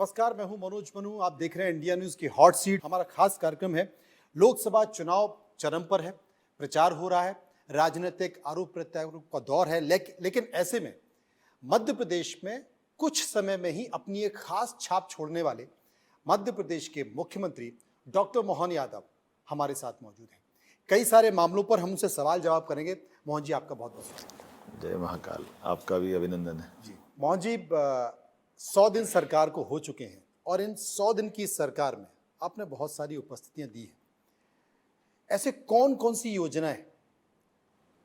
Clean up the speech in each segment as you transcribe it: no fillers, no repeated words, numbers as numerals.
नमस्कार, मैं हूं मनोज मनु। आप देख रहे हैं इंडिया न्यूज की हॉट सीट। हमारा खास कार्यक्रम है। लोकसभा चुनाव चरम पर है, प्रचार हो रहा है, राजनीतिक आरोप प्रत्यारोप का दौर है। लेकिन ऐसे में मध्य प्रदेश में कुछ समय में ही अपनी एक खास छाप छोड़ने वाले मध्य प्रदेश के मुख्यमंत्री डॉक्टर मोहन यादव हमारे साथ मौजूद हैं। कई सारे मामलों पर हम उनसे सवाल जवाब करेंगे। मोहन जी, आपका बहुत बहुत स्वागत। जय महाकाल। आपका भी अभिनंदन है। जी मोहन जी, 100 दिन सरकार को हो चुके हैं और इन 100 दिन की सरकार में आपने बहुत सारी उपस्थितियां दी हैं। ऐसे कौन कौन सी योजनाएं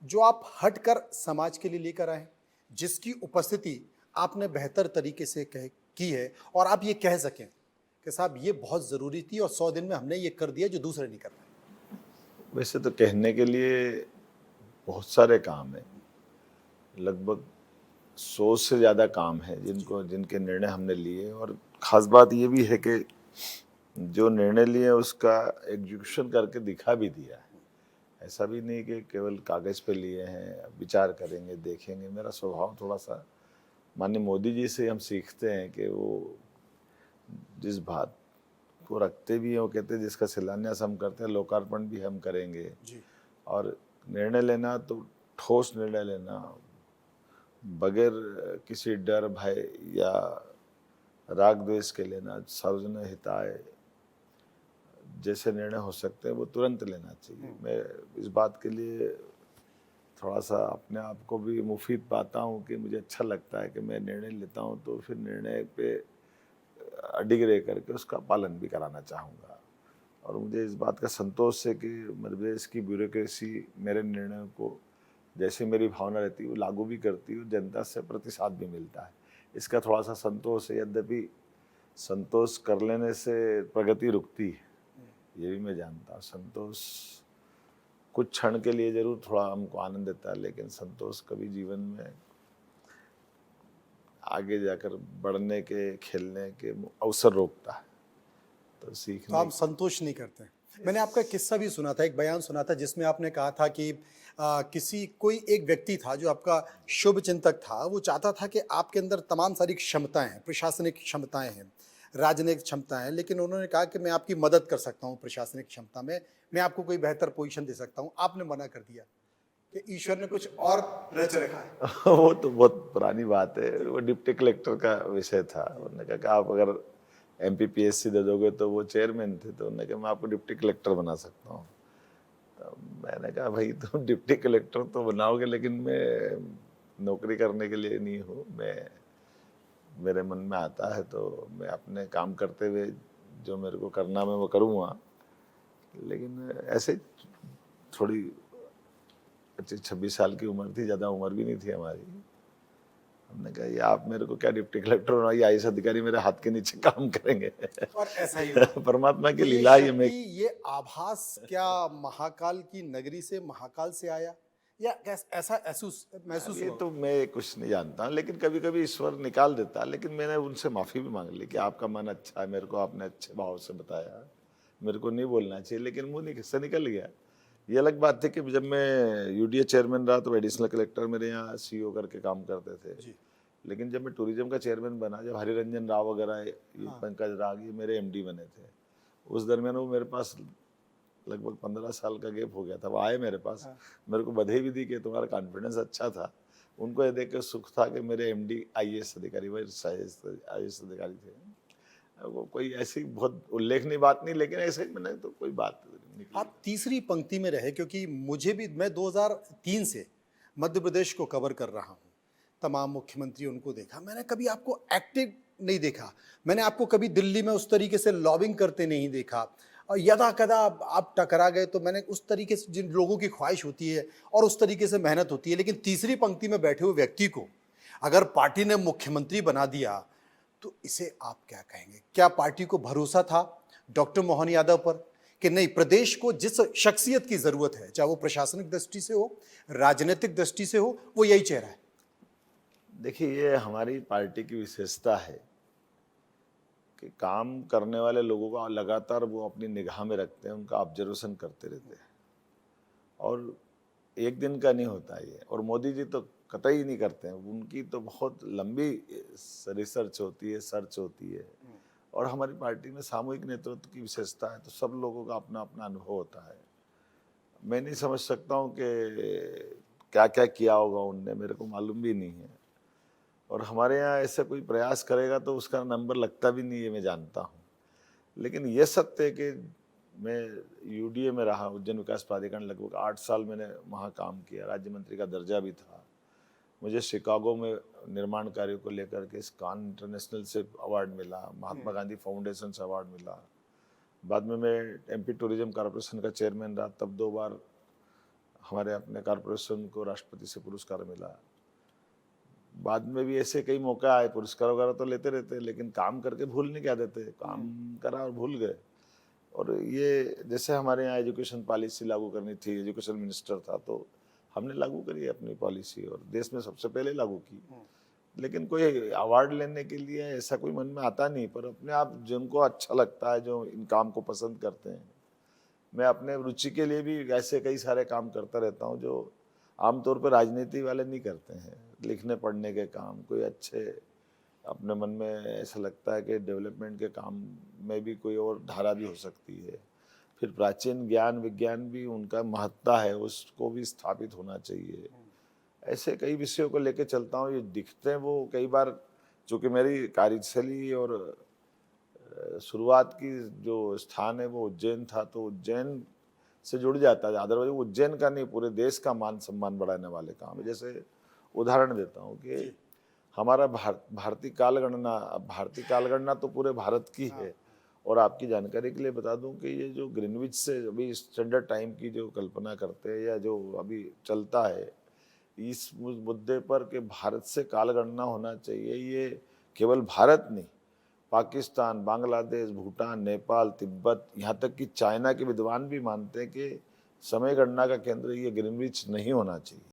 जो आप हटकर समाज के लिए लेकर आए, जिसकी उपस्थिति आपने बेहतर तरीके से की है और आप ये कह सकें कि साहब ये बहुत ज़रूरी थी और 100 दिन में हमने ये कर दिया जो दूसरे नहीं कर पाए? वैसे तो कहने के लिए बहुत सारे काम हैं, लगभग 100 से ज़्यादा काम है जिनके निर्णय हमने लिए। और ख़ास बात ये भी है कि जो निर्णय लिए उसका एग्जीक्यूशन करके दिखा भी दिया है। ऐसा भी नहीं कि केवल कागज़ पे लिए हैं, विचार करेंगे, देखेंगे। मेरा स्वभाव थोड़ा सा माननीय मोदी जी से हम सीखते हैं कि वो जिस बात को रखते भी हैं, वो कहते हैं जिसका शिलान्यास हम करते हैं लोकार्पण भी हम करेंगे। जी। और निर्णय लेना तो ठोस निर्णय लेना, बगैर किसी डर भय या राग द्वेष के लेना, सार्वजनिक हिताय जैसे निर्णय हो सकते हैं वो तुरंत लेना चाहिए। मैं इस बात के लिए थोड़ा सा अपने आप को भी मुफीद पाता हूँ कि मुझे अच्छा लगता है कि मैं निर्णय लेता हूँ तो फिर निर्णय पे अडिग रह करके उसका पालन भी कराना चाहूँगा। और मुझे इस बात का संतोष है कि मध्य प्रदेश की ब्यूरोक्रेसी मेरे निर्णयों को जैसे मेरी भावना रहती है वो लागू भी करती है, जनता से प्रतिसाद भी मिलता है। इसका थोड़ा सा संतोष है। यद्यपि संतोष कर लेने से प्रगति रुकती है, ये भी मैं जानता हूँ। संतोष कुछ क्षण के लिए जरूर थोड़ा हमको आनंद देता है, लेकिन संतोष कभी जीवन में आगे जाकर बढ़ने के, खेलने के अवसर रोकता है। तो सीखने आप संतोष नहीं करते। मैंने आपका किस्सा भी सुना था, एक बयान सुना था जिसमें आपने कहा था कि कोई एक व्यक्ति था जो आपका शुभ चिंतक था। वो चाहता था कि आपके अंदर तमाम सारी क्षमताएं हैं, प्रशासनिक क्षमताएं हैं, राजनीतिक क्षमताएं हैं, लेकिन उन्होंने कहा कि मैं आपकी मदद कर सकता हूं प्रशासनिक क्षमता में, मैं आपको कोई बेहतर पोजीशन दे सकता हूं। आपने मना कर दिया कि ईश्वर ने कुछ और रच रखा है। वो तो बहुत पुरानी बात है। वो डिप्टी कलेक्टर का विषय था। उन्होंने कहा कि आप अगर MPPSC दे दोगे तो वो चेयरमैन थे, तो उन्होंने कहा मैं आपको डिप्टी कलेक्टर बना सकता हूँ। तो मैंने कहा भाई तुम डिप्टी कलेक्टर तो बनाओगे, लेकिन मैं नौकरी करने के लिए नहीं हूँ। मेरे मन में आता है तो मैं अपने काम करते हुए जो मेरे को करना मैं वो करूँगा। लेकिन ऐसे थोड़ी 25-26 साल की उम्र थी, ज़्यादा उम्र भी नहीं थी हमारी। हमने कहा ये आप मेरे को क्या डिप्टी कलेक्टर बनाइए, IAS अधिकारी मेरे हाथ के नीचे काम करेंगे। और ऐसा ही हुआ। परमात्मा की तो ये लीला ही शक्ति, हमें। ये आभास क्या महाकाल की नगरी से, महाकाल से आया या ऐसा महसूस ये हुआ? तो मैं कुछ नहीं जानता, लेकिन कभी कभी ईश्वर निकाल देता है। लेकिन मैंने उनसे माफ़ी भी मांग ली कि आपका मन अच्छा है, मेरे को आपने अच्छे भाव से बताया, मेरे को नहीं बोलना चाहिए, लेकिन मुँह से निकल गया। ये अलग बात थी कि जब मैं UDA चेयरमैन रहा तो एडिशनल कलेक्टर मेरे यहाँ CO करके काम करते थे। जी। लेकिन जब मैं टूरिज्म का चेयरमैन बना, जब हरिरंजन राव वगैरह, ये पंकज राग, ये मेरे MD बने थे, उस दरमियान वो मेरे पास लगभग 15 साल का गैप हो गया था। वो आए मेरे पास, मेरे को बधाई भी दी कि तुम्हारा कॉन्फिडेंस अच्छा था। उनको ये देख के सुख था कि मेरे MD IAS अधिकारी, वही IAS अधिकारी थे। वो कोई ऐसी बहुत उल्लेखनीय बात नहीं, लेकिन ऐसे मैंने तो कोई बात निकली। आप तीसरी पंक्ति में रहे, क्योंकि मैं 2003 से मध्य प्रदेश को कवर कर रहा हूँ। तमाम मुख्यमंत्री उनको देखा, मैंने कभी आपको एक्टिव नहीं देखा। मैंने आपको कभी दिल्ली में उस तरीके से लॉबिंग करते नहीं देखा। और यदा कदा आप टकरा गए तो मैंने उस तरीके से, जिन लोगों की ख्वाहिश होती है और उस तरीके से मेहनत होती है, लेकिन तीसरी पंक्ति में बैठे हुए व्यक्ति को अगर पार्टी ने मुख्यमंत्री बना दिया तो इसे आप क्या कहेंगे? क्या पार्टी को भरोसा था डॉक्टर मोहन यादव पर कि नहीं, प्रदेश को जिस शख्सियत की जरूरत है, चाहे वो प्रशासनिक दृष्टि से हो, राजनीतिक दृष्टि से हो, वो यही चेहरा है? देखिए, ये हमारी पार्टी की विशेषता है कि काम करने वाले लोगों को लगातार वो अपनी निगाह में रखते हैं, उनका ऑब्जर्वेशन करते रहते हैं। और एक दिन का नहीं होता ये। और मोदी जी तो कतई नहीं करते हैं, उनकी तो बहुत लंबी रिसर्च होती है, सर्च होती है। और हमारी पार्टी में सामूहिक नेतृत्व की विशेषता है, तो सब लोगों का अपना अपना अनुभव होता है। मैं नहीं समझ सकता हूँ कि क्या क्या किया होगा उनने, मेरे को मालूम भी नहीं है। और हमारे यहाँ ऐसा कोई प्रयास करेगा तो उसका नंबर लगता भी नहीं है, मैं जानता हूँ। लेकिन ये सत्य है कि मैं यूडीए में रहा, उज्जैन विकास प्राधिकरण, लगभग 8 साल मैंने वहाँ काम किया, राज्य मंत्री का दर्जा भी था। मुझे शिकागो में निर्माण कार्यों को लेकर के कान इंटरनेशनल से अवार्ड मिला, महात्मा गांधी फाउंडेशन से अवार्ड मिला। बाद में मैं एमपी टूरिज्म कॉरपोरेशन का चेयरमैन रहा, तब 2 बार हमारे अपने कॉरपोरेशन को राष्ट्रपति से पुरस्कार मिला। बाद में भी ऐसे कई मौके आए, पुरस्कार वगैरह तो लेते रहते, लेकिन काम करके भूलने क्या देते, काम करा और भूल गए। और ये जैसे हमारे यहाँ एजुकेशन पॉलिसी लागू करनी थी, एजुकेशन मिनिस्टर था, तो हमने लागू करी अपनी पॉलिसी और देश में सबसे पहले लागू की। लेकिन कोई अवार्ड लेने के लिए ऐसा कोई मन में आता नहीं, पर अपने आप जिनको अच्छा लगता है, जो इन काम को पसंद करते हैं, मैं अपने रुचि के लिए भी ऐसे कई सारे काम करता रहता हूँ जो आमतौर पर राजनीति वाले नहीं करते हैं। लिखने पढ़ने के काम, कोई अच्छे अपने मन में ऐसा लगता है कि डेवलपमेंट के काम में भी कोई और धारा भी हो सकती है। फिर प्राचीन ज्ञान विज्ञान भी उनका महत्ता है, उसको भी स्थापित होना चाहिए। ऐसे कई विषयों को लेके चलता हूँ। ये दिखते हैं वो कई बार, चूँकि मेरी कार्यशैली और शुरुआत की जो स्थान है वो उज्जैन था, तो उज्जैन से जुड़ जाता है। अदरवाइज उज्जैन का नहीं, पूरे देश का मान सम्मान बढ़ाने वाले काम है। जैसे उदाहरण देता हूँ कि हमारा भारतीय कालगणना तो पूरे भारत की है। और आपकी जानकारी के लिए बता दूं कि ये जो ग्रीनविच से अभी स्टैंडर्ड टाइम की जो कल्पना करते हैं या जो अभी चलता है, इस मुद्दे पर कि भारत से कालगणना होना चाहिए, ये केवल भारत नहीं, पाकिस्तान, बांग्लादेश, भूटान, नेपाल, तिब्बत, यहाँ तक कि चाइना के विद्वान भी मानते हैं कि समय गणना का केंद्र ये ग्रीनविच नहीं होना चाहिए।